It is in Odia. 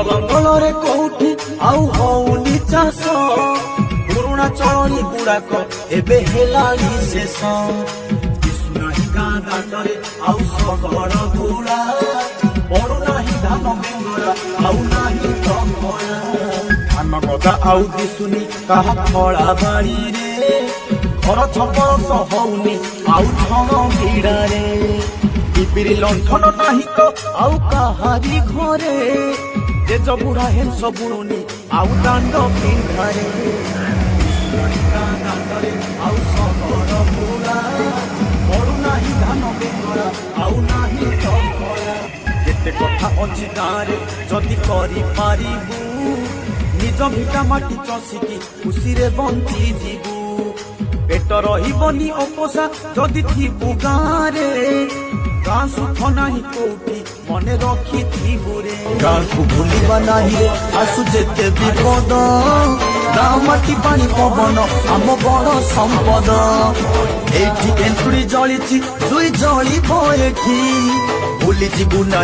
ଜଙ୍ଗଲରେ କୋଉଠି ଆଉ ହଉନି ଚାଷ ପୁରୁଣା ଚଳଣି ଗୁଡାକ ଏବେ ହେଲାଣି ଶେଷ ଦିଶୁନାହିଁ ଗାଁ ଦାଣ୍ଡରେ ଆଉ ଶଗଡ଼ ଘୋଡ଼ା ପଡୁନାହିଁ ଧାନ ବେଙ୍ଗଳା ଆଉ ନାହିଁ ତମଳା ଧାନ ଗଦା ଆଉ ଦିଶୁନି କାହା ଖଳା ବାଡ଼ିରେ ଘର ଛପର ତ ହଉନି ଆଉ ଛଣ ଭିଡ଼ାରେ ଟିଭିରେ ଲଣ୍ଠନ ନାହିଁ ତ ଆଉ କାହାରି ଘରେ ତେଜ ବୁଢା ହେଂସ ବୁଣୁନି ଆଉ ଦାଣ୍ଡ ପିଣ୍ଡାରେ ଦାଣ୍ଡରେ ଆଉ ଶଗଡ଼ ଘୋଡ଼ା ପଡୁନାହିଁ ଧାନ ବେଙ୍ଗଳା ଆଉ ନାହିଁ ତମଳା କେତେ କଥା ଅଛି ଗାଁରେ ଯଦି କରିପାରିବୁ ନିଜ ଭିଟା ମାଟି ଚଷିକି ଖୁସିରେ ବଞ୍ଚିଯିବୁ पेट रही अपोषा जदि थीबु गाँरे गाँ सुख नहीं कोठी मने रखी रे गाँ को भूलिबा नहीं रे आसु जेते विपद गाँ माटी पानी पवन आम बड़ संपद एठी एंटुड़ी जलिछि दुई जलिब एठी भूली जीवु ना।